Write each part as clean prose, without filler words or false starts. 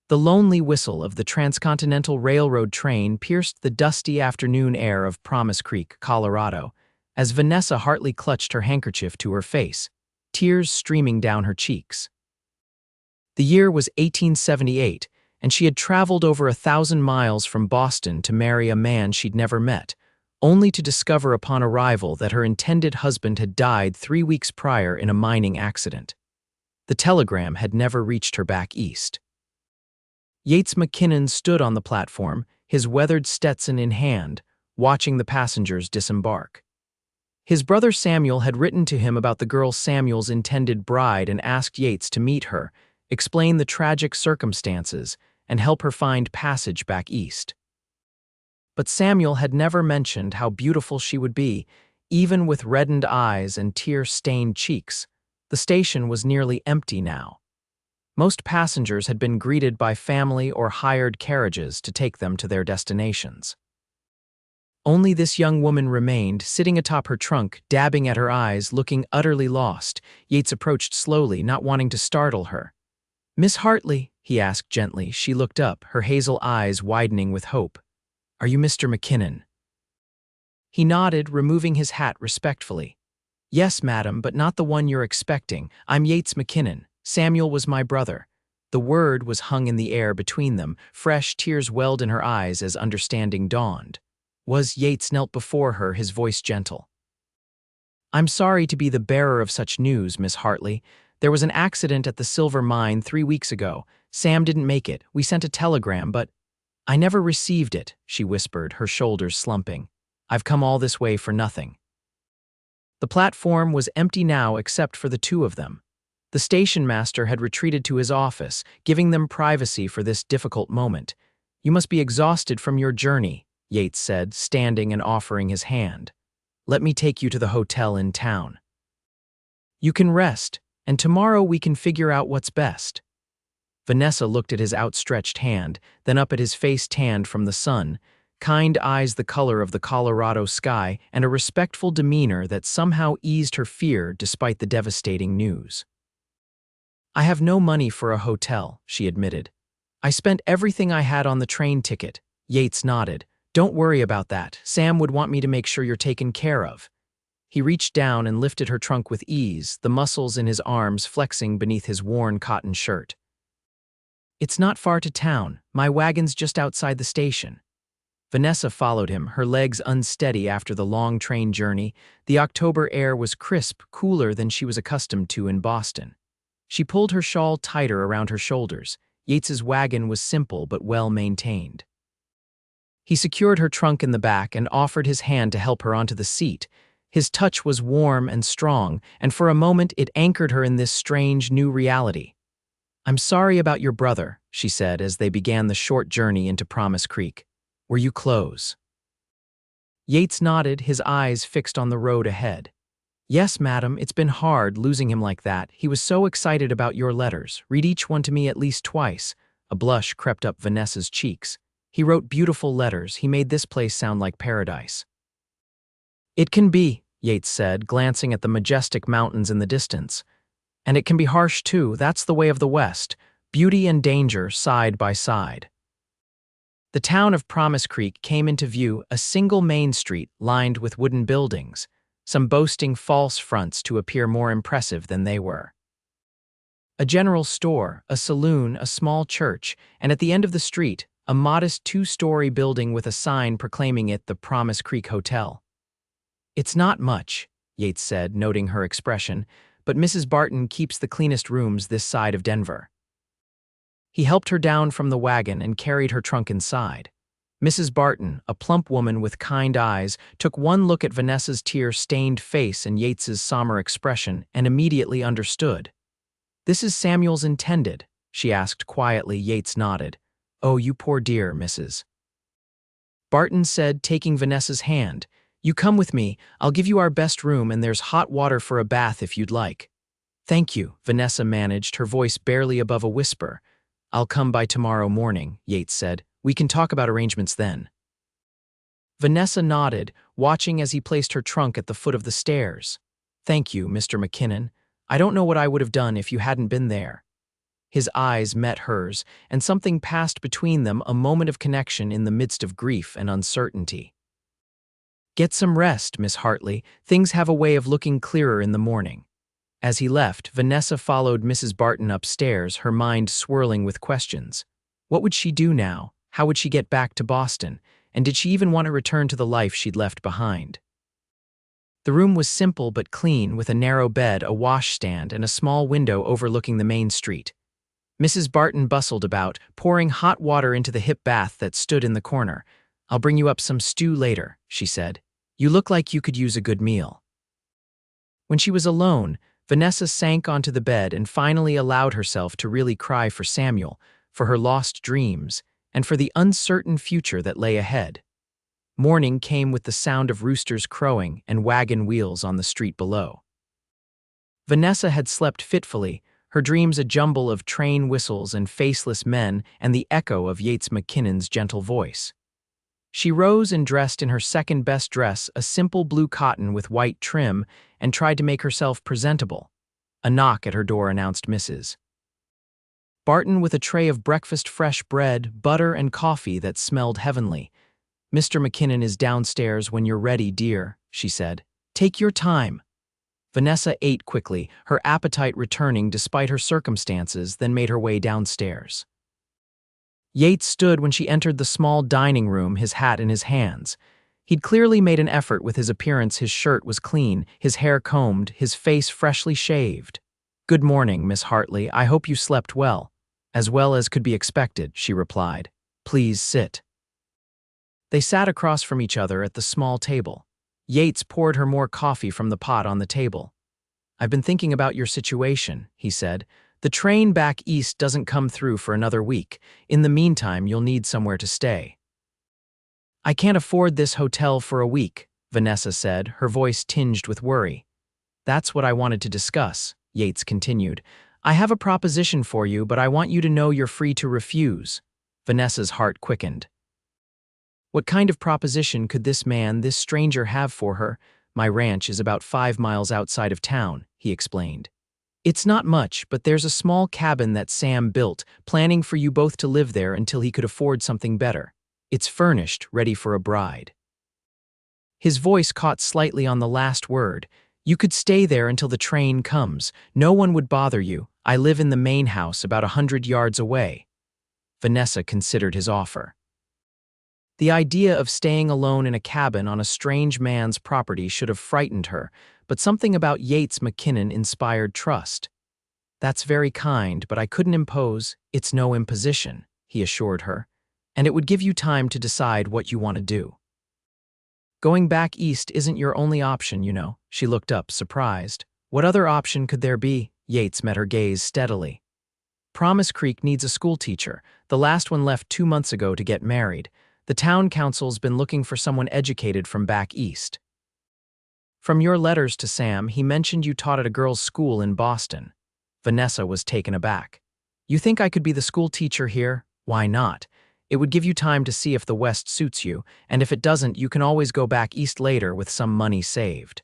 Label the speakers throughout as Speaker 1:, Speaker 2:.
Speaker 1: The lonely whistle of the Transcontinental Railroad train pierced the dusty afternoon air of Promise Creek, Colorado, as Vanessa Hartley clutched her handkerchief to her face, tears streaming down her cheeks. The year was 1878, and she had traveled over 1,000 miles from Boston to marry a man she'd never met, only to discover upon arrival that her intended husband had died 3 weeks prior in a mining accident. The telegram had never reached her back east. Yates McKinnon stood on the platform, his weathered Stetson in hand, watching the passengers disembark. His brother Samuel had written to him about the girl Samuel's intended bride and asked Yates to meet her, explain the tragic circumstances, and help her find passage back east. But Samuel had never mentioned how beautiful she would be, even with reddened eyes and tear-stained cheeks. The station was nearly empty now. Most passengers had been greeted by family or hired carriages to take them to their destinations. Only this young woman remained, sitting atop her trunk, dabbing at her eyes, looking utterly lost. Yates approached slowly, not wanting to startle her. "Miss Hartley?" he asked gently. She looked up, her hazel eyes widening with hope. "Are you Mr. McKinnon?" He nodded, removing his hat respectfully. "Yes, madam, but not the one you're expecting. I'm Yates McKinnon. Samuel was my brother." The word was hung in the air between them. Fresh tears welled in her eyes as understanding dawned. Yates knelt before her, his voice gentle. "I'm sorry to be the bearer of such news, Miss Hartley. There was an accident at the silver mine 3 weeks ago. Sam didn't make it. We sent a telegram, but I never received it," she whispered, her shoulders slumping. "I've come all this way for nothing." The platform was empty now except for the two of them. The station master had retreated to his office, giving them privacy for this difficult moment. "You must be exhausted from your journey," Yates said, standing and offering his hand. "Let me take you to the hotel in town. You can rest, and tomorrow we can figure out what's best." Vanessa looked at his outstretched hand, then up at his face tanned from the sun, kind eyes the color of the Colorado sky, and a respectful demeanor that somehow eased her fear despite the devastating news. "I have no money for a hotel," she admitted. "I spent everything I had on the train ticket." Yates nodded. "Don't worry about that. Sam would want me to make sure you're taken care of." He reached down and lifted her trunk with ease, the muscles in his arms flexing beneath his worn cotton shirt. "It's not far to town. My wagon's just outside the station." Vanessa followed him, her legs unsteady after the long train journey. The October air was crisp, cooler than she was accustomed to in Boston. She pulled her shawl tighter around her shoulders. Yates's wagon was simple but well-maintained. He secured her trunk in the back and offered his hand to help her onto the seat. His touch was warm and strong, and for a moment it anchored her in this strange new reality. "I'm sorry about your brother," she said as they began the short journey into Promise Creek. "Were you close?" Yates nodded, his eyes fixed on the road ahead. "Yes, madam, it's been hard losing him like that. He was so excited about your letters. Read each one to me at least twice." A blush crept up Vanessa's cheeks. "He wrote beautiful letters. He made this place sound like paradise." "It can be," Yates said, glancing at the majestic mountains in the distance. "And it can be harsh too. That's the way of the West. Beauty and danger side by side." The town of Promise Creek came into view, a single main street lined with wooden buildings, some boasting false fronts to appear more impressive than they were. A general store, a saloon, a small church, and at the end of the street, a modest 2-story building with a sign proclaiming it the Promise Creek Hotel. "It's not much," Yates said, noting her expression, "but Mrs. Barton keeps the cleanest rooms this side of Denver." He helped her down from the wagon and carried her trunk inside. Mrs. Barton, a plump woman with kind eyes, took one look at Vanessa's tear-stained face and Yates's somber expression and immediately understood. "This is Samuel's intended," she asked quietly. Yates nodded. "Oh, you poor dear, Mrs. Barton said, taking Vanessa's hand. "You come with me. I'll give you our best room and there's hot water for a bath if you'd like." "Thank you," Vanessa managed, her voice barely above a whisper. "I'll come by tomorrow morning," Yates said. "We can talk about arrangements then." Vanessa nodded, watching as he placed her trunk at the foot of the stairs. "Thank you, Mr. McKinnon. I don't know what I would have done if you hadn't been there." His eyes met hers, and something passed between them, a moment of connection in the midst of grief and uncertainty. "Get some rest, Miss Hartley. Things have a way of looking clearer in the morning." As he left, Vanessa followed Mrs. Barton upstairs, her mind swirling with questions. What would she do now? How would she get back to Boston? And did she even want to return to the life she'd left behind? The room was simple but clean, with a narrow bed, a washstand, and a small window overlooking the main street. Mrs. Barton bustled about, pouring hot water into the hip bath that stood in the corner. "I'll bring you up some stew later," she said. "You look like you could use a good meal." When she was alone, Vanessa sank onto the bed and finally allowed herself to really cry for Samuel, for her lost dreams, and for the uncertain future that lay ahead. Morning came with the sound of roosters crowing and wagon wheels on the street below. Vanessa had slept fitfully, her dreams a jumble of train whistles and faceless men and the echo of Yates McKinnon's gentle voice. She rose and dressed in her second-best dress, a simple blue cotton with white trim, and tried to make herself presentable. A knock at her door announced Mrs. Barton with a tray of breakfast, fresh bread, butter, and coffee that smelled heavenly. "Mr. McKinnon is downstairs when you're ready, dear," she said. "Take your time." Vanessa ate quickly, her appetite returning despite her circumstances, then made her way downstairs. Yates stood when she entered the small dining room, his hat in his hands. He'd clearly made an effort with his appearance. His shirt was clean, his hair combed, his face freshly shaved. "Good morning, Miss Hartley. I hope you slept well." "As well as could be expected," she replied. "Please sit." They sat across from each other at the small table. Yates poured her more coffee from the pot on the table. "I've been thinking about your situation," he said. "The train back east doesn't come through for another week. In the meantime, you'll need somewhere to stay." "I can't afford this hotel for a week," Vanessa said, her voice tinged with worry. "That's what I wanted to discuss," Yates continued. "I have a proposition for you, but I want you to know you're free to refuse." Vanessa's heart quickened. What kind of proposition could this man, this stranger, have for her? "My ranch is about 5 miles outside of town," he explained. "It's not much, but there's a small cabin that Sam built, planning for you both to live there until he could afford something better. It's furnished, ready for a bride." His voice caught slightly on the last word. "You could stay there until the train comes. No one would bother you. I live in the main house about 100 yards away." Vanessa considered his offer. The idea of staying alone in a cabin on a strange man's property should have frightened her, but something about Yates McKinnon inspired trust. "That's very kind, but I couldn't impose." "It's no imposition," he assured her, "and it would give you time to decide what you want to do. Going back east isn't your only option, you know." She looked up, surprised. "What other option could there be?" Yates met her gaze steadily. "Promise Creek needs a schoolteacher. The last one left 2 months ago to get married. The town council's been looking for someone educated from back east. From your letters to Sam, he mentioned you taught at a girls' school in Boston." Vanessa was taken aback. "You think I could be the school teacher here? Why not? It would give you time to see if the West suits you, and if it doesn't, you can always go back east later with some money saved."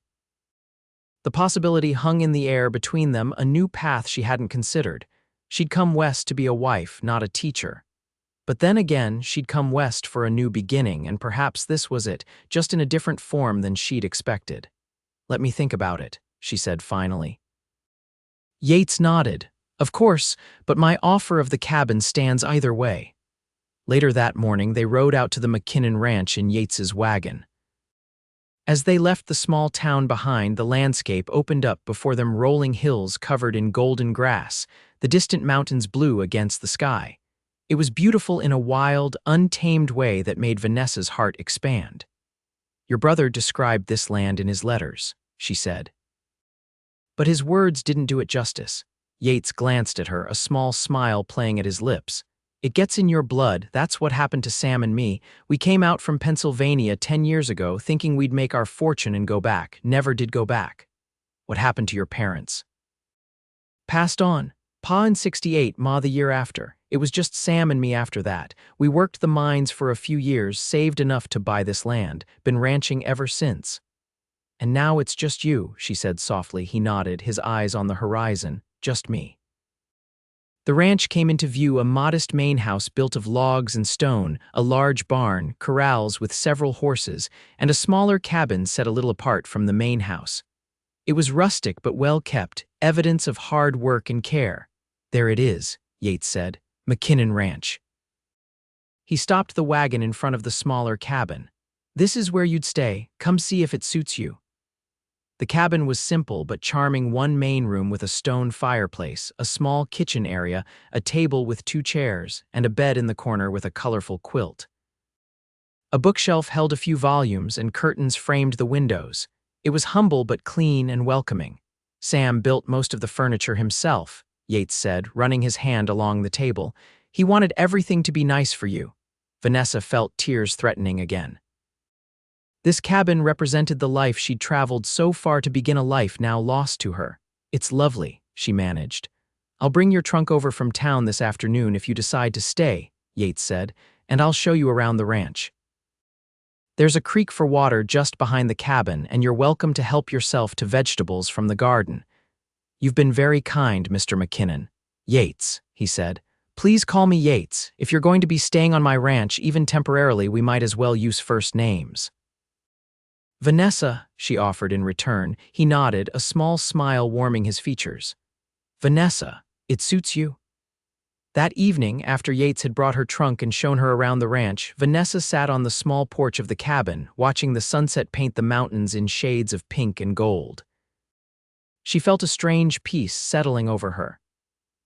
Speaker 1: The possibility hung in the air between them, a new path she hadn't considered. She'd come west to be a wife, not a teacher. But then again, she'd come west for a new beginning, and perhaps this was it, just in a different form than she'd expected. "Let me think about it," she said finally. Yates nodded. "Of course, but my offer of the cabin stands either way." Later that morning, they rode out to the McKinnon ranch in Yates's wagon. As they left the small town behind, the landscape opened up before them, rolling hills covered in golden grass, the distant mountains blue against the sky. It was beautiful in a wild, untamed way that made Vanessa's heart expand. "Your brother described this land in his letters," she said. But his words didn't do it justice. Yates glanced at her, a small smile playing at his lips. "It gets in your blood. That's what happened to Sam and me. We came out from Pennsylvania 10 years ago thinking we'd make our fortune and go back. Never did go back." "What happened to your parents?" "Passed on. Pa in 68, Ma the year after. It was just Sam and me after that. We worked the mines for a few years, saved enough to buy this land, been ranching ever since." "And now it's just you," she said softly. He nodded, his eyes on the horizon. "Just me." The ranch came into view, a modest main house built of logs and stone, a large barn, corrals with several horses, and a smaller cabin set a little apart from the main house. It was rustic but well kept, evidence of hard work and care. "There it is," Yates said. "McKinnon Ranch." He stopped the wagon in front of the smaller cabin. "This is where you'd stay. Come see if it suits you." The cabin was simple but charming, one main room with a stone fireplace, a small kitchen area, a table with 2 chairs, and a bed in the corner with a colorful quilt. A bookshelf held a few volumes and curtains framed the windows. It was humble but clean and welcoming. "Sam built most of the furniture himself," Yates said, running his hand along the table. "He wanted everything to be nice for you." Vanessa felt tears threatening again. This cabin represented the life she'd traveled so far to begin, a life now lost to her. "It's lovely," she managed. "I'll bring your trunk over from town this afternoon if you decide to stay," Yates said, "and I'll show you around the ranch. There's a creek for water just behind the cabin, and you're welcome to help yourself to vegetables from the garden." "You've been very kind, Mr. McKinnon." "Yates," he said. "Please call me Yates. If you're going to be staying on my ranch, even temporarily, we might as well use first names." "Vanessa," she offered in return. He nodded, a small smile warming his features. "Vanessa, it suits you?" That evening, after Yates had brought her trunk and shown her around the ranch, Vanessa sat on the small porch of the cabin, watching the sunset paint the mountains in shades of pink and gold. She felt a strange peace settling over her.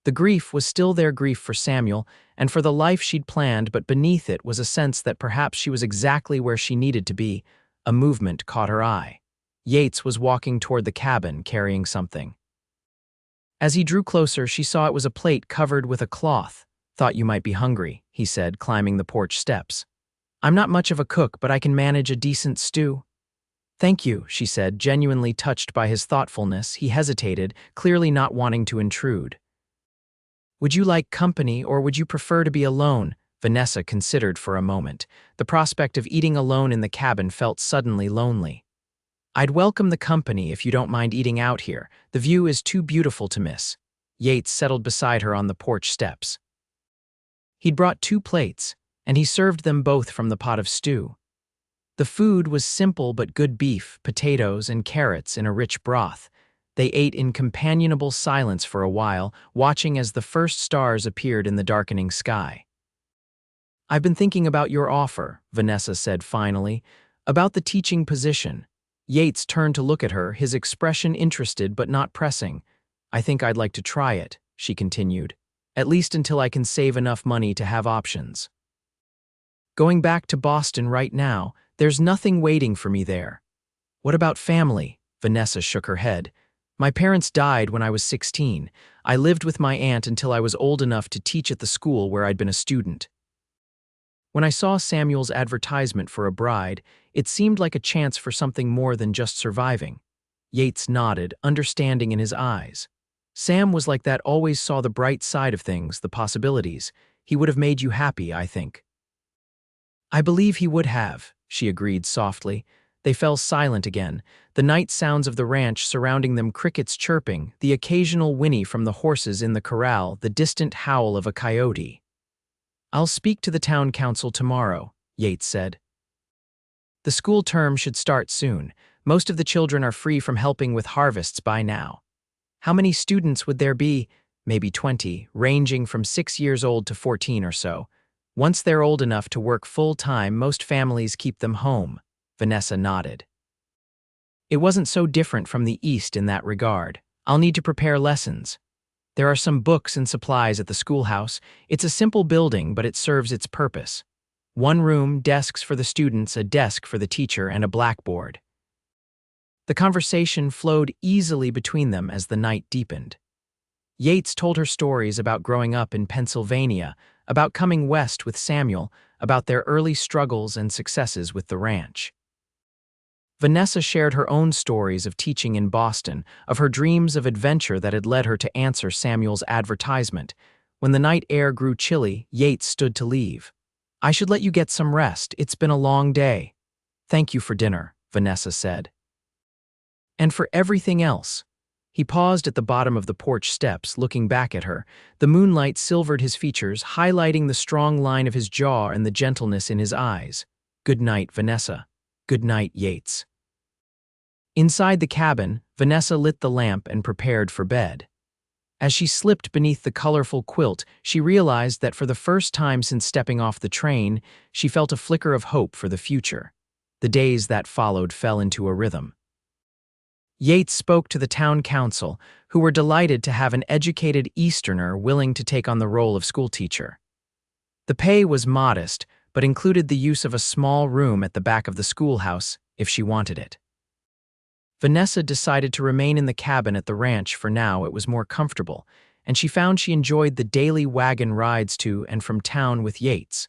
Speaker 1: The grief was still their grief for Samuel and for the life she'd planned, but beneath it was a sense that perhaps she was exactly where she needed to be. A movement caught her eye. Yates was walking toward the cabin, carrying something. As he drew closer, she saw it was a plate covered with a cloth. "Thought you might be hungry," he said, climbing the porch steps. "I'm not much of a cook, but I can manage a decent stew." "Thank you," she said, genuinely touched by his thoughtfulness. He hesitated, clearly not wanting to intrude. "Would you like company, or would you prefer to be alone?" Vanessa considered for a moment. The prospect of eating alone in the cabin felt suddenly lonely. "I'd welcome the company if you don't mind eating out here. The view is too beautiful to miss." Yates settled beside her on the porch steps. He'd brought 2 plates, and he served them both from the pot of stew. The food was simple but good: beef, potatoes, and carrots in a rich broth. They ate in companionable silence for a while, watching as the first stars appeared in the darkening sky. "I've been thinking about your offer," Vanessa said finally, "about the teaching position." Yates turned to look at her, his expression interested but not pressing. "I think I'd like to try it," she continued, "at least until I can save enough money to have options. Going back to Boston right now, there's nothing waiting for me there." "What about family?" Vanessa shook her head. "My parents died when I was 16. I lived with my aunt until I was old enough to teach at the school where I'd been a student. When I saw Samuel's advertisement for a bride, it seemed like a chance for something more than just surviving." Yates nodded, understanding in his eyes. "Sam was like that, always saw the bright side of things, the possibilities. He would have made you happy, I think." "I believe he would have," she agreed softly. They fell silent again, the night sounds of the ranch surrounding them, crickets chirping, the occasional whinny from the horses in the corral, the distant howl of a coyote. "I'll speak to the town council tomorrow," Yates said. "The school term should start soon. Most of the children are free from helping with harvests by now." "How many students would there be?" "Maybe 20, ranging from 6 years old to 14 or so. Once they're old enough to work full-time, most families keep them home." Vanessa nodded. "It wasn't so different from the East in that regard. I'll need to prepare lessons. There are some books and supplies at the schoolhouse. It's a simple building, but it serves its purpose. 1 room, desks for the students, a desk for the teacher, and a blackboard." The conversation flowed easily between them as the night deepened. Yates told her stories about growing up in Pennsylvania, about coming west with Samuel, about their early struggles and successes with the ranch. Vanessa shared her own stories of teaching in Boston, of her dreams of adventure that had led her to answer Samuel's advertisement. When the night air grew chilly, Yates stood to leave. "I should let you get some rest. It's been a long day." "Thank you for dinner," Vanessa said. "And for everything else." He paused at the bottom of the porch steps, looking back at her. The moonlight silvered his features, highlighting the strong line of his jaw and the gentleness in his eyes. "Good night, Vanessa. Good night, Yates." Inside the cabin, Vanessa lit the lamp and prepared for bed. As she slipped beneath the colorful quilt, she realized that for the first time since stepping off the train, she felt a flicker of hope for the future. The days that followed fell into a rhythm. Yates spoke to the town council, who were delighted to have an educated Easterner willing to take on the role of schoolteacher. The pay was modest, but included the use of a small room at the back of the schoolhouse if she wanted it. Vanessa decided to remain in the cabin at the ranch for now. It was more comfortable, and she found she enjoyed the daily wagon rides to and from town with Yates.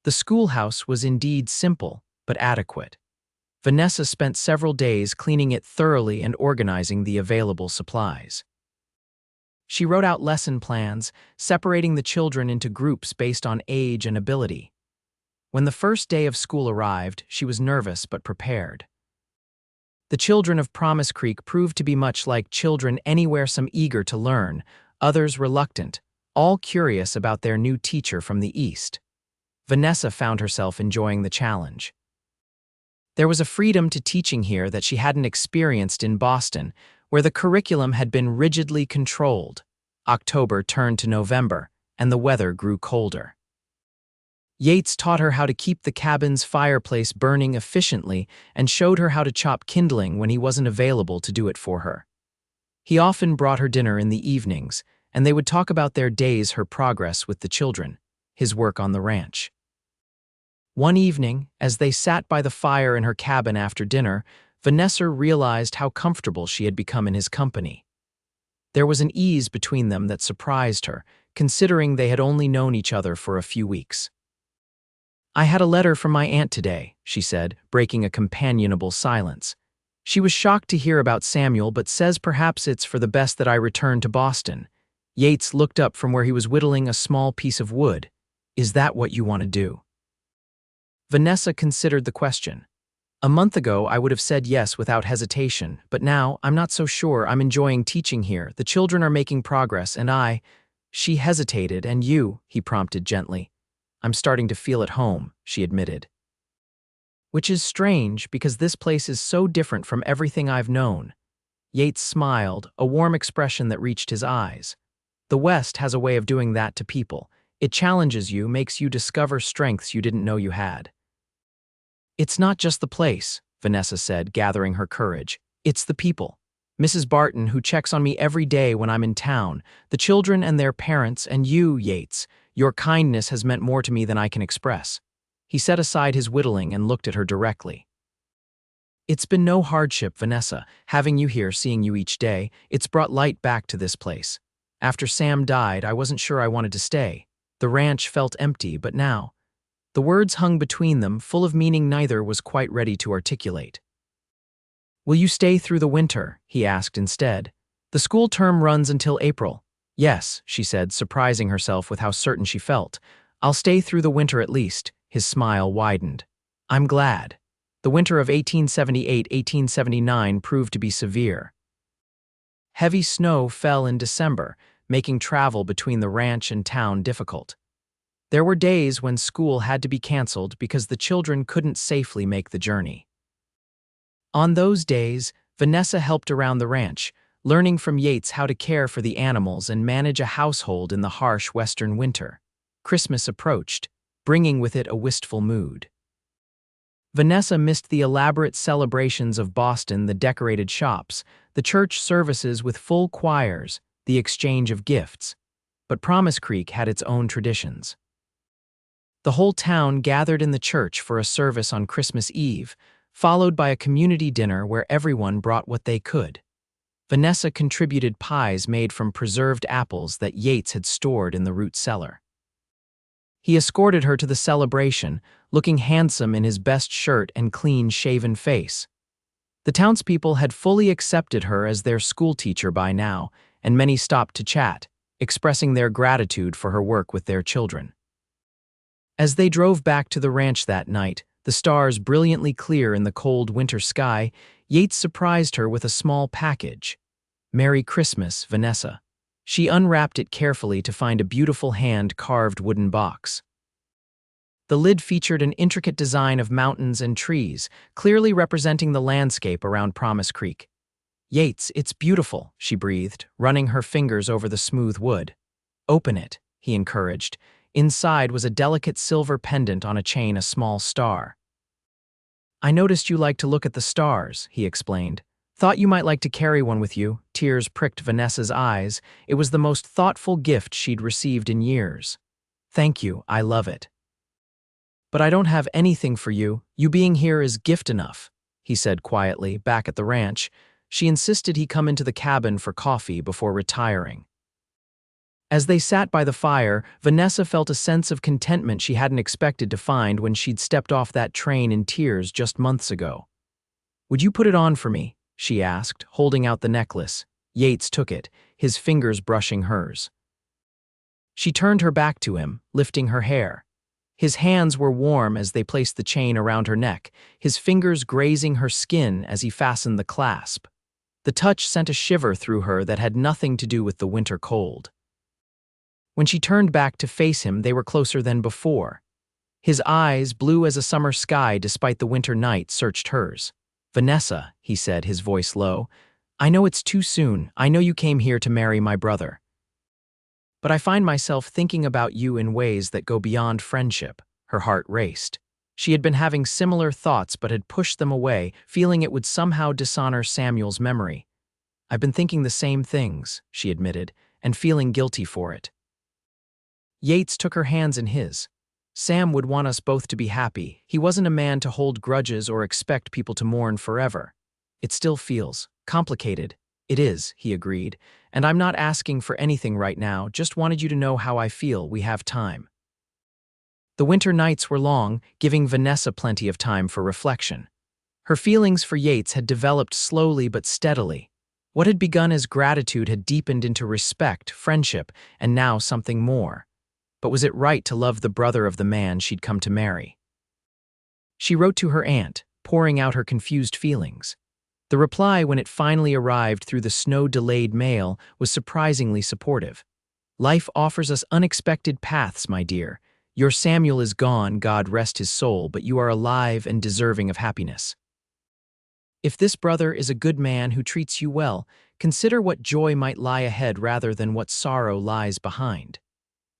Speaker 1: The schoolhouse was indeed simple, but adequate. Vanessa spent several days cleaning it thoroughly and organizing the available supplies. She wrote out lesson plans, separating the children into groups based on age and ability. When the first day of school arrived, she was nervous but prepared. The children of Promise Creek proved to be much like children anywhere, some eager to learn, others reluctant, all curious about their new teacher from the East. Vanessa found herself enjoying the challenge. There was a freedom to teaching here that she hadn't experienced in Boston, where the curriculum had been rigidly controlled. October turned to November, and the weather grew colder. Yates taught her how to keep the cabin's fireplace burning efficiently and showed her how to chop kindling when he wasn't available to do it for her. He often brought her dinner in the evenings, and they would talk about their days, her progress with the children, his work on the ranch. One evening, as they sat by the fire in her cabin after dinner, Vanessa realized how comfortable she had become in his company. There was an ease between them that surprised her, considering they had only known each other for a few weeks. "I had a letter from my aunt today," she said, breaking a companionable silence. "She was shocked to hear about Samuel, but says perhaps it's for the best that I return to Boston." Yates looked up from where he was whittling a small piece of wood. "Is that what you want to do?" Vanessa considered the question. "A month ago, I would have said yes without hesitation, but now, I'm not so sure. I'm enjoying teaching here. The children are making progress, and She hesitated. "And you?" he prompted gently. "I'm starting to feel at home," she admitted. "Which is strange, because this place is so different from everything I've known." Yates smiled, a warm expression that reached his eyes. "The West has a way of doing that to people. It challenges you, makes you discover strengths you didn't know you had." "It's not just the place," Vanessa said, gathering her courage. "It's the people. Mrs. Barton, who checks on me every day when I'm in town, the children and their parents, and you, Yates. Your kindness has meant more to me than I can express." He set aside his whittling and looked at her directly. "It's been no hardship, Vanessa, having you here, seeing you each day. It's brought light back to this place. After Sam died, I wasn't sure I wanted to stay. The ranch felt empty, but now—" The words hung between them, full of meaning neither was quite ready to articulate. "Will you stay through the winter?" he asked instead. "The school term runs until April." "Yes," she said, surprising herself with how certain she felt. "I'll stay through the winter at least." His smile widened. "I'm glad." The winter of 1878-1879 proved to be severe. Heavy snow fell in December, making travel between the ranch and town difficult. There were days when school had to be canceled because the children couldn't safely make the journey. On those days, Vanessa helped around the ranch, learning from Yates how to care for the animals and manage a household in the harsh western winter. Christmas approached, bringing with it a wistful mood. Vanessa missed the elaborate celebrations of Boston, the decorated shops, the church services with full choirs, the exchange of gifts. But Promise Creek had its own traditions. The whole town gathered in the church for a service on Christmas Eve, followed by a community dinner where everyone brought what they could. Vanessa contributed pies made from preserved apples that Yates had stored in the root cellar. He escorted her to the celebration, looking handsome in his best shirt and clean-shaven face. The townspeople had fully accepted her as their schoolteacher by now, and many stopped to chat, expressing their gratitude for her work with their children. As they drove back to the ranch that night, the stars brilliantly clear in the cold winter sky, Yates surprised her with a small package. "Merry Christmas, Vanessa." She unwrapped it carefully to find a beautiful hand-carved wooden box. The lid featured an intricate design of mountains and trees, clearly representing the landscape around Promise Creek. "Yates, it's beautiful," she breathed, running her fingers over the smooth wood. "Open it," he encouraged. Inside was a delicate silver pendant on a chain, a small star. "I noticed you like to look at the stars," he explained. "Thought you might like to carry one with you." Tears pricked Vanessa's eyes. It was the most thoughtful gift she'd received in years. "Thank you, I love it." "But I don't have anything for you. You being here is gift enough," he said quietly, back at the ranch. She insisted he come into the cabin for coffee before retiring. As they sat by the fire, Vanessa felt a sense of contentment she hadn't expected to find when she'd stepped off that train in tears just months ago. "Would you put it on for me?" she asked, holding out the necklace. Yates took it, his fingers brushing hers. She turned her back to him, lifting her hair. His hands were warm as they placed the chain around her neck, his fingers grazing her skin as he fastened the clasp. The touch sent a shiver through her that had nothing to do with the winter cold. When she turned back to face him, they were closer than before. His eyes, blue as a summer sky despite the winter night, searched hers. "Vanessa," he said, his voice low, "I know it's too soon. I know you came here to marry my brother. But I find myself thinking about you in ways that go beyond friendship." Her heart raced. She had been having similar thoughts but had pushed them away, feeling it would somehow dishonor Samuel's memory. "I've been thinking the same things," she admitted, and feeling guilty for it. Yates took her hands in his. "Sam would want us both to be happy. He wasn't a man to hold grudges or expect people to mourn forever. It still feels complicated." "It is," he agreed, "and I'm not asking for anything right now, just wanted you to know how I feel. We have time." The winter nights were long, giving Vanessa plenty of time for reflection. Her feelings for Yates had developed slowly but steadily. What had begun as gratitude had deepened into respect, friendship, and now something more. But was it right to love the brother of the man she'd come to marry? She wrote to her aunt, pouring out her confused feelings. The reply, when it finally arrived through the snow-delayed mail, was surprisingly supportive. "Life offers us unexpected paths, my dear. Your Samuel is gone, God rest his soul, but you are alive and deserving of happiness. If this brother is a good man who treats you well, consider what joy might lie ahead rather than what sorrow lies behind."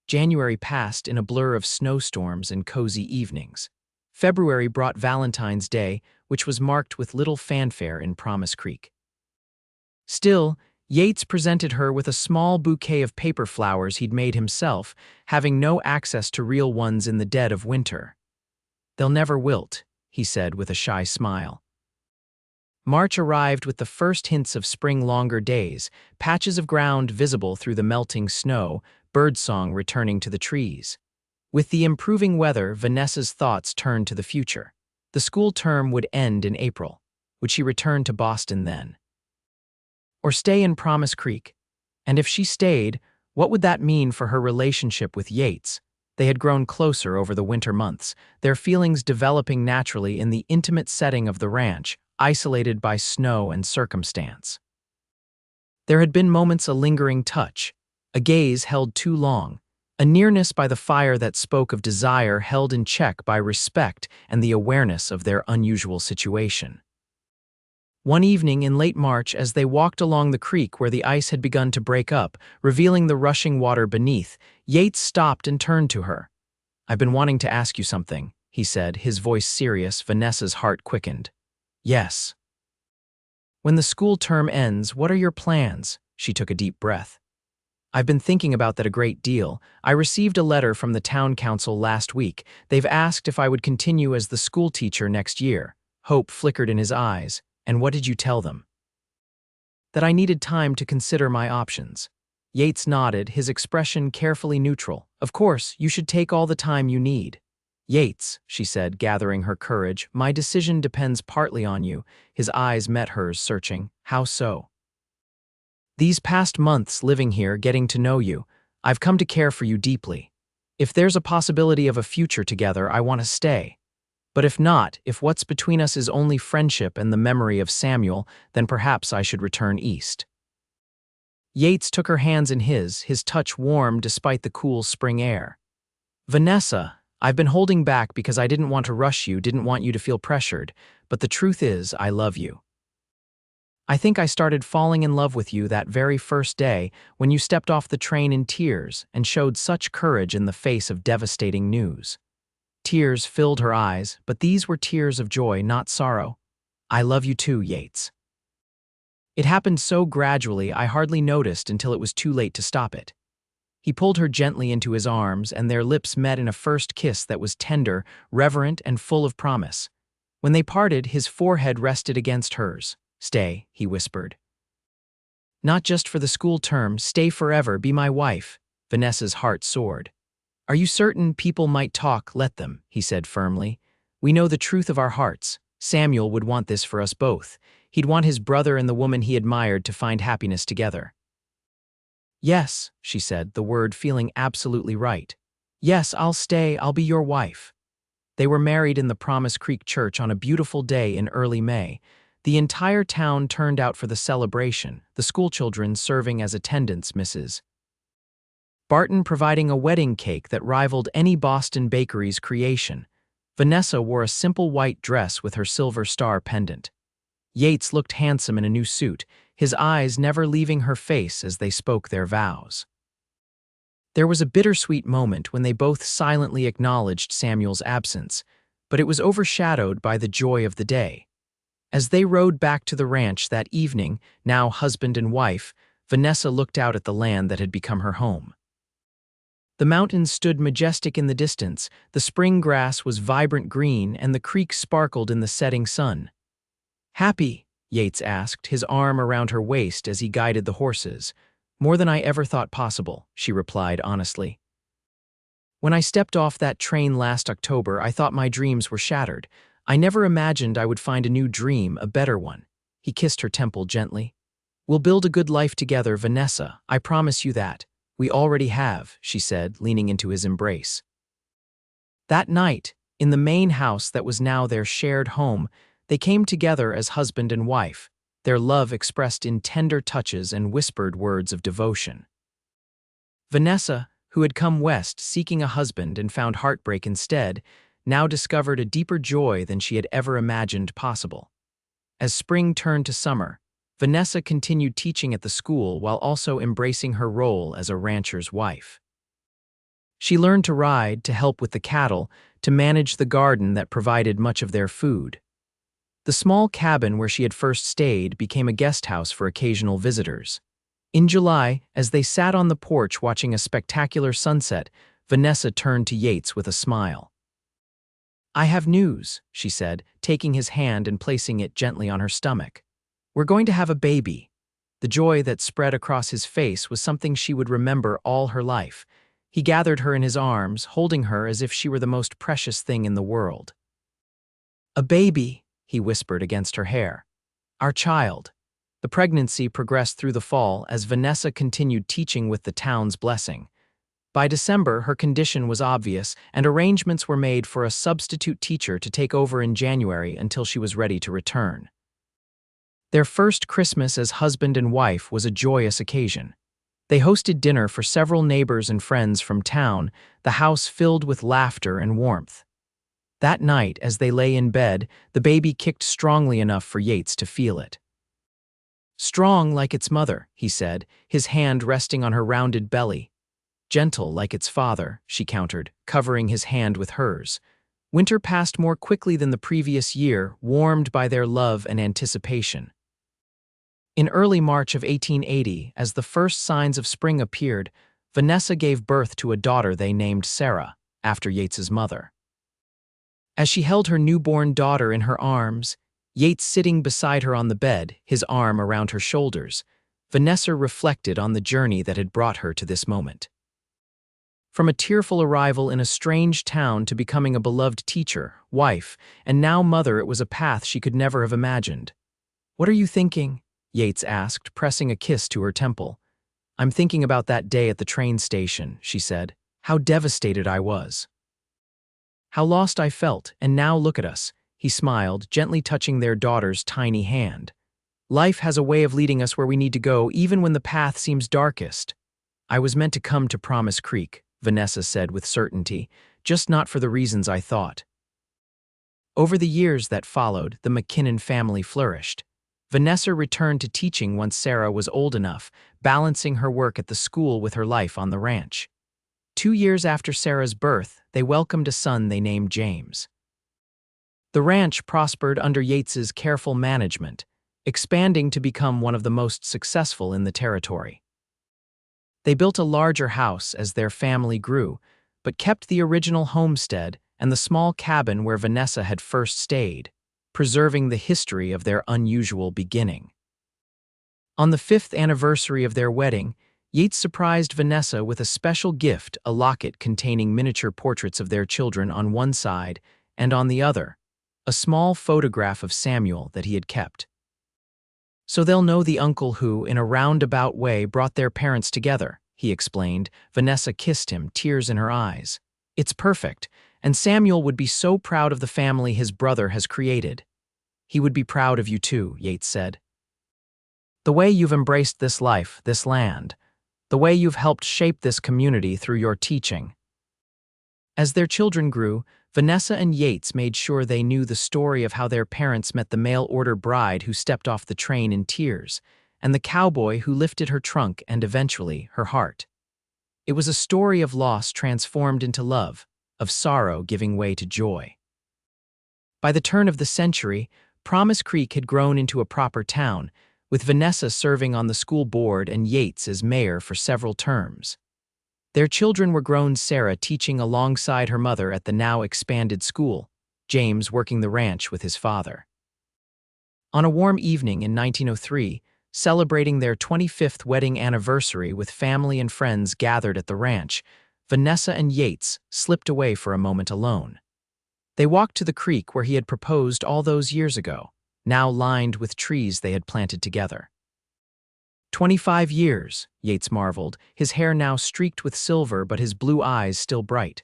Speaker 1: January passed in a blur of snowstorms and cozy evenings. February brought Valentine's Day, which was marked with little fanfare in Promise Creek. Still, Yates presented her with a small bouquet of paper flowers he'd made himself, having no access to real ones in the dead of winter. "They'll never wilt," he said with a shy smile. March arrived with the first hints of spring longer days, patches of ground visible through the melting snow, birdsong returning to the trees. With the improving weather, Vanessa's thoughts turned to the future. The school term would end in April. Would she return to Boston then? Or stay in Promise Creek? And if she stayed, what would that mean for her relationship with Yates? They had grown closer over the winter months, their feelings developing naturally in the intimate setting of the ranch, isolated by snow and circumstance. There had been moments a lingering touch, a gaze held too long, a nearness by the fire that spoke of desire held in check by respect and the awareness of their unusual situation. One evening in late March, as they walked along the creek where the ice had begun to break up, revealing the rushing water beneath, Yates stopped and turned to her. "I've been wanting to ask you something," he said, his voice serious. Vanessa's heart quickened. "Yes." "When the school term ends, what are your plans?" She took a deep breath. "I've been thinking about that a great deal. I received a letter from the town council last week. They've asked if I would continue as the school teacher next year." Hope flickered in his eyes. "And what did you tell them?" "That I needed time to consider my options." Yates nodded, his expression carefully neutral. "Of course, you should take all the time you need." "Yates," she said, gathering her courage, "my decision depends partly on you." His eyes met hers, searching. "How so?" "These past months living here, getting to know you, I've come to care for you deeply. If there's a possibility of a future together, I want to stay. But if not, if what's between us is only friendship and the memory of Samuel, then perhaps I should return east." Yates took her hands in his touch warm despite the cool spring air. Vanessa, I've been holding back because I didn't want to rush you, didn't want you to feel pressured, but the truth is, I love you. I think I started falling in love with you that very first day when you stepped off the train in tears and showed such courage in the face of devastating news. Tears filled her eyes, but these were tears of joy, not sorrow. I love you too, Yates. It happened so gradually I hardly noticed until it was too late to stop it. He pulled her gently into his arms, and their lips met in a first kiss that was tender, reverent, and full of promise. When they parted, his forehead rested against hers. Stay, he whispered. Not just for the school term, stay forever, be my wife. Vanessa's heart soared. Are you certain? People might talk, let them, he said firmly. We know the truth of our hearts. Samuel would want this for us both. He'd want his brother and the woman he admired to find happiness together. Yes, she said, the word feeling absolutely right. Yes, I'll stay, I'll be your wife. They were married in the Promise Creek Church on a beautiful day in early May. The entire town turned out for the celebration, the schoolchildren serving as attendants, Mrs. Barton providing a wedding cake that rivaled any Boston bakery's creation. Vanessa wore a simple white dress with her silver star pendant. Yates looked handsome in a new suit, his eyes never leaving her face as they spoke their vows. There was a bittersweet moment when they both silently acknowledged Samuel's absence, but it was overshadowed by the joy of the day. As they rode back to the ranch that evening, now husband and wife, Vanessa looked out at the land that had become her home. The mountains stood majestic in the distance, the spring grass was vibrant green, and the creek sparkled in the setting sun. Happy? Yates asked, his arm around her waist as he guided the horses. More than I ever thought possible, she replied honestly. When I stepped off that train last October, I thought my dreams were shattered. I never imagined I would find a new dream, a better one. He kissed her temple gently. We'll build a good life together, Vanessa, I promise you that. We already have, she said, leaning into his embrace. That night, in the main house that was now their shared home, they came together as husband and wife, their love expressed in tender touches and whispered words of devotion. Vanessa, who had come west seeking a husband and found heartbreak instead, now discovered a deeper joy than she had ever imagined possible. As spring turned to summer, Vanessa continued teaching at the school while also embracing her role as a rancher's wife. She learned to ride, to help with the cattle, to manage the garden that provided much of their food. The small cabin where she had first stayed became a guest house for occasional visitors. In July, as they sat on the porch watching a spectacular sunset, Vanessa turned to Yates with a smile. I have news, she said, taking his hand and placing it gently on her stomach. We're going to have a baby. The joy that spread across his face was something she would remember all her life. He gathered her in his arms, holding her as if she were the most precious thing in the world. A baby, he whispered against her hair. Our child. The pregnancy progressed through the fall as Vanessa continued teaching with the town's blessing. By December, her condition was obvious, and arrangements were made for a substitute teacher to take over in January until she was ready to return. Their first Christmas as husband and wife was a joyous occasion. They hosted dinner for several neighbors and friends from town, the house filled with laughter and warmth. That night, as they lay in bed, the baby kicked strongly enough for Yates to feel it. Strong like its mother, he said, his hand resting on her rounded belly. Gentle like its father, she countered, covering his hand with hers. Winter passed more quickly than the previous year, warmed by their love and anticipation. In early March of 1880, as the first signs of spring appeared, Vanessa gave birth to a daughter they named Sarah, after Yates's mother. As she held her newborn daughter in her arms, Yates sitting beside her on the bed, his arm around her shoulders, Vanessa reflected on the journey that had brought her to this moment. From a tearful arrival in a strange town to becoming a beloved teacher, wife, and now mother, it was a path she could never have imagined. What are you thinking? Yates asked, pressing a kiss to her temple. I'm thinking about that day at the train station, she said. How devastated I was. How lost I felt, and now look at us, he smiled, gently touching their daughter's tiny hand. Life has a way of leading us where we need to go, even when the path seems darkest. I was meant to come to Promise Creek, Vanessa said with certainty, just not for the reasons I thought. Over the years that followed, the McKinnon family flourished. Vanessa returned to teaching once Sarah was old enough, balancing her work at the school with her life on the ranch. 2 years after Sarah's birth, they welcomed a son they named James. The ranch prospered under Yates's careful management, expanding to become one of the most successful in the territory. They built a larger house as their family grew, but kept the original homestead and the small cabin where Vanessa had first stayed, preserving the history of their unusual beginning. On the 5th anniversary of their wedding, Yates surprised Vanessa with a special gift, a locket containing miniature portraits of their children on one side and on the other, a small photograph of Samuel that he had kept. "So they'll know the uncle who, in a roundabout way, brought their parents together," he explained. Vanessa kissed him, tears in her eyes. "It's perfect, and Samuel would be so proud of the family his brother has created." "He would be proud of you too," Yates said. "The way you've embraced this life, this land, the way you've helped shape this community through your teaching." As their children grew, Vanessa and Yates made sure they knew the story of how their parents met the mail-order bride who stepped off the train in tears, and the cowboy who lifted her trunk and eventually her heart. It was a story of loss transformed into love, of sorrow giving way to joy. By the turn of the century, Promise Creek had grown into a proper town, with Vanessa serving on the school board and Yates as mayor for several terms. Their children were grown, Sarah teaching alongside her mother at the now expanded school, James working the ranch with his father. On a warm evening in 1903, celebrating their 25th wedding anniversary with family and friends gathered at the ranch, Vanessa and Yates slipped away for a moment alone. They walked to the creek where he had proposed all those years ago, now lined with trees they had planted together. 25 years, Yates marveled, his hair now streaked with silver but his blue eyes still bright.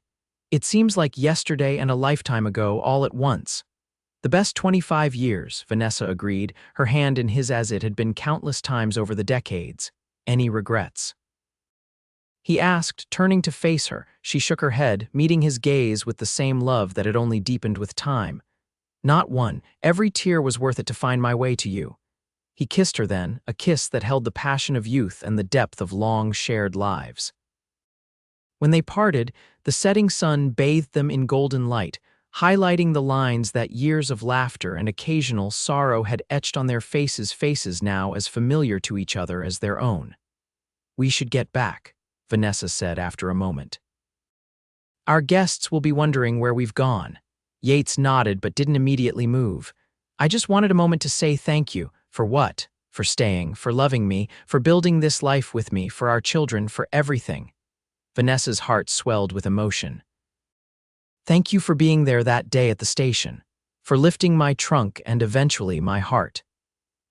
Speaker 1: "It seems like yesterday and a lifetime ago all at once." "The best 25 years, Vanessa agreed, her hand in his as it had been countless times over the decades. "Any regrets?" he asked, turning to face her. She shook her head, meeting his gaze with the same love that had only deepened with time. "Not one. Every tear was worth it to find my way to you." He kissed her then, a kiss that held the passion of youth and the depth of long shared lives. When they parted, the setting sun bathed them in golden light, highlighting the lines that years of laughter and occasional sorrow had etched on their faces now as familiar to each other as their own. "We should get back," Vanessa said after a moment. "Our guests will be wondering where we've gone." Yates nodded but didn't immediately move. "I just wanted a moment to say thank you." "For what?" "For staying, for loving me, for building this life with me, for our children, for everything." Vanessa's heart swelled with emotion. "Thank you for being there that day at the station, for lifting my trunk and eventually my heart."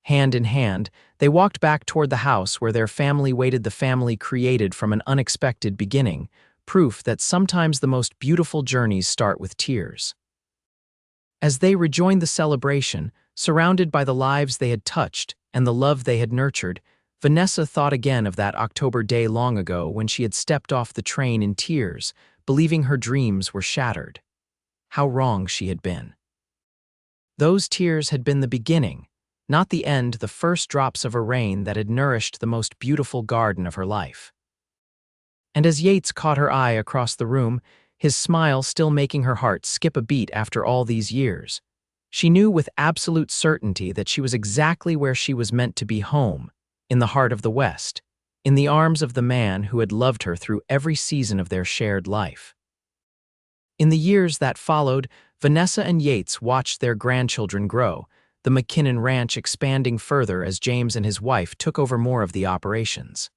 Speaker 1: Hand in hand, they walked back toward the house where their family waited, the family created from an unexpected beginning, proof that sometimes the most beautiful journeys start with tears. As they rejoined the celebration, surrounded by the lives they had touched and the love they had nurtured, Vanessa thought again of that October day long ago when she had stepped off the train in tears, believing her dreams were shattered. How wrong she had been. Those tears had been the beginning, not the end, the first drops of a rain that had nourished the most beautiful garden of her life. And as Yates caught her eye across the room, his smile still making her heart skip a beat after all these years, she knew with absolute certainty that she was exactly where she was meant to be, home, in the heart of the West, in the arms of the man who had loved her through every season of their shared life. In the years that followed, Vanessa and Yates watched their grandchildren grow, the McKinnon ranch expanding further as James and his wife took over more of the operations.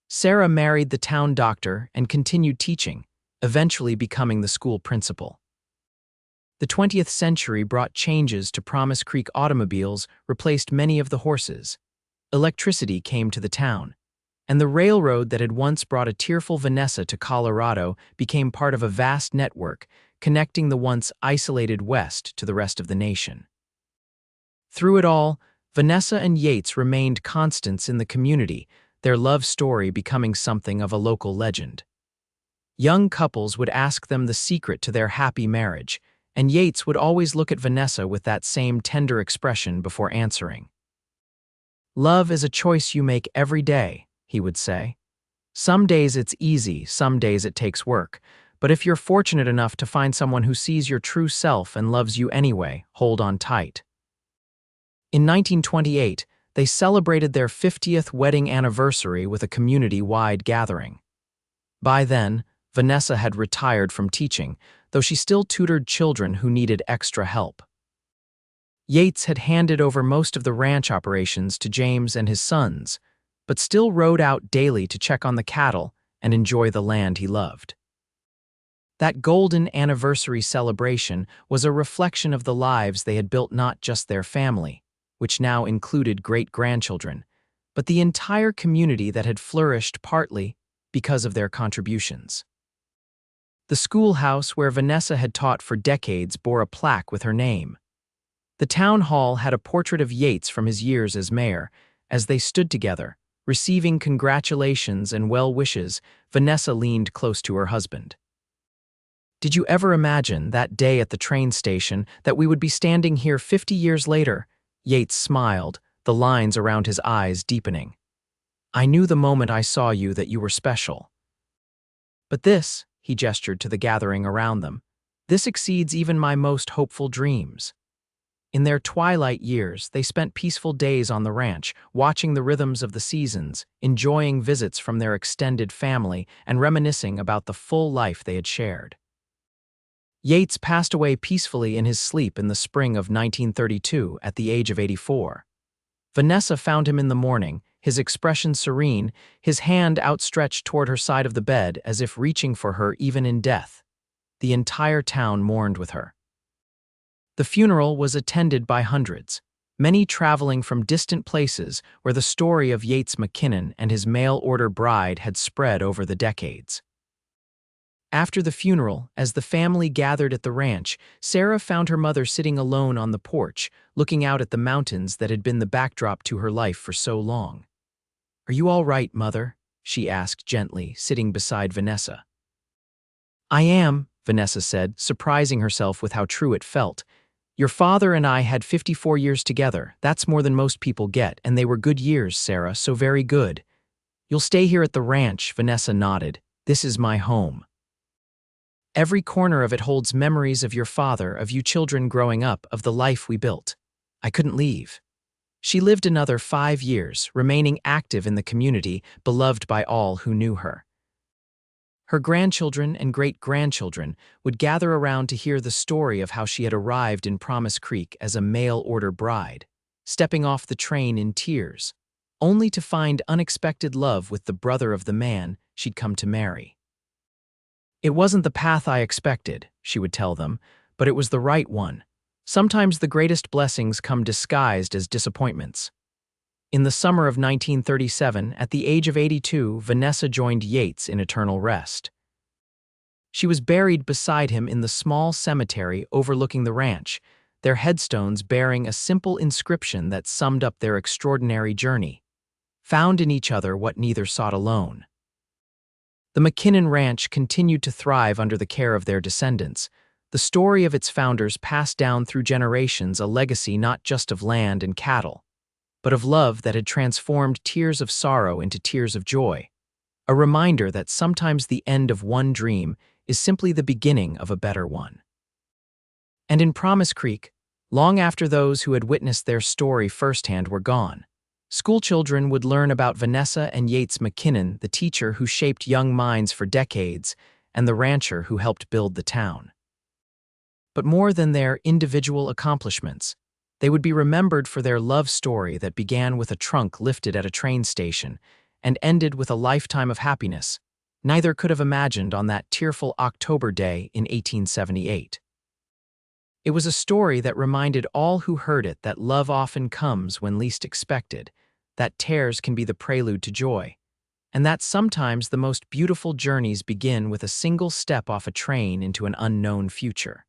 Speaker 1: Sarah married the town doctor and continued teaching, eventually becoming the school principal. The 20th century brought changes to Promise Creek. Automobiles replaced many of the horses. Electricity came to the town, and the railroad that had once brought a tearful Vanessa to Colorado became part of a vast network connecting the once isolated West to the rest of the nation. Through it all, Vanessa and Yates remained constants in the community, their love story becoming something of a local legend. Young couples would ask them the secret to their happy marriage, and Yates would always look at Vanessa with that same tender expression before answering. "Love is a choice you make every day," he would say. "Some days it's easy, some days it takes work, but if you're fortunate enough to find someone who sees your true self and loves you anyway, hold on tight." In 1928, they celebrated their 50th wedding anniversary with a community-wide gathering. By then, Vanessa had retired from teaching, though she still tutored children who needed extra help. Yates had handed over most of the ranch operations to James and his sons, but still rode out daily to check on the cattle and enjoy the land he loved. That golden anniversary celebration was a reflection of the lives they had built, not just their family, which now included great-grandchildren, but the entire community that had flourished partly because of their contributions. The schoolhouse where Vanessa had taught for decades bore a plaque with her name. The town hall had a portrait of Yates from his years as mayor. As they stood together, receiving congratulations and well wishes, Vanessa leaned close to her husband. "Did you ever imagine that day at the train station that we would be standing here 50 years later?" Yates smiled, the lines around his eyes deepening. "I knew the moment I saw you that you were special. But this," he gestured to the gathering around them, "this exceeds even my most hopeful dreams." In their twilight years, they spent peaceful days on the ranch, watching the rhythms of the seasons, enjoying visits from their extended family, and reminiscing about the full life they had shared. Yates passed away peacefully in his sleep in the spring of 1932 at the age of 84. Vanessa found him in the morning, his expression serene, his hand outstretched toward her side of the bed as if reaching for her even in death. The entire town mourned with her. The funeral was attended by hundreds, many traveling from distant places where the story of Yates McKinnon and his mail-order bride had spread over the decades. After the funeral, as the family gathered at the ranch, Sarah found her mother sitting alone on the porch, looking out at the mountains that had been the backdrop to her life for so long. "Are you all right, Mother?" she asked gently, sitting beside Vanessa. "I am," Vanessa said, surprising herself with how true it felt. "Your father and I had 54 years together. That's more than most people get, and they were good years, Sarah, so very good." "You'll stay here at the ranch," Vanessa nodded. "This is my home. Every corner of it holds memories of your father, of you children growing up, of the life we built. I couldn't leave." She lived another 5 years, remaining active in the community, beloved by all who knew her. Her grandchildren and great-grandchildren would gather around to hear the story of how she had arrived in Promise Creek as a mail-order bride, stepping off the train in tears, only to find unexpected love with the brother of the man she'd come to marry. "It wasn't the path I expected," she would tell them, "but it was the right one. Sometimes the greatest blessings come disguised as disappointments." In the summer of 1937, at the age of 82, Vanessa joined Yates in eternal rest. She was buried beside him in the small cemetery overlooking the ranch, their headstones bearing a simple inscription that summed up their extraordinary journey: "Found in each other what neither sought alone." The McKinnon Ranch continued to thrive under the care of their descendants. The story of its founders passed down through generations, a legacy not just of land and cattle, but of love that had transformed tears of sorrow into tears of joy. A reminder that sometimes the end of one dream is simply the beginning of a better one. And in Promise Creek, long after those who had witnessed their story firsthand were gone, schoolchildren would learn about Vanessa and Yates McKinnon, the teacher who shaped young minds for decades and the rancher who helped build the town. But more than their individual accomplishments, they would be remembered for their love story that began with a trunk lifted at a train station and ended with a lifetime of happiness neither could have imagined on that tearful October day in 1878. It was a story that reminded all who heard it that love often comes when least expected, that tears can be the prelude to joy, and that sometimes the most beautiful journeys begin with a single step off a train into an unknown future.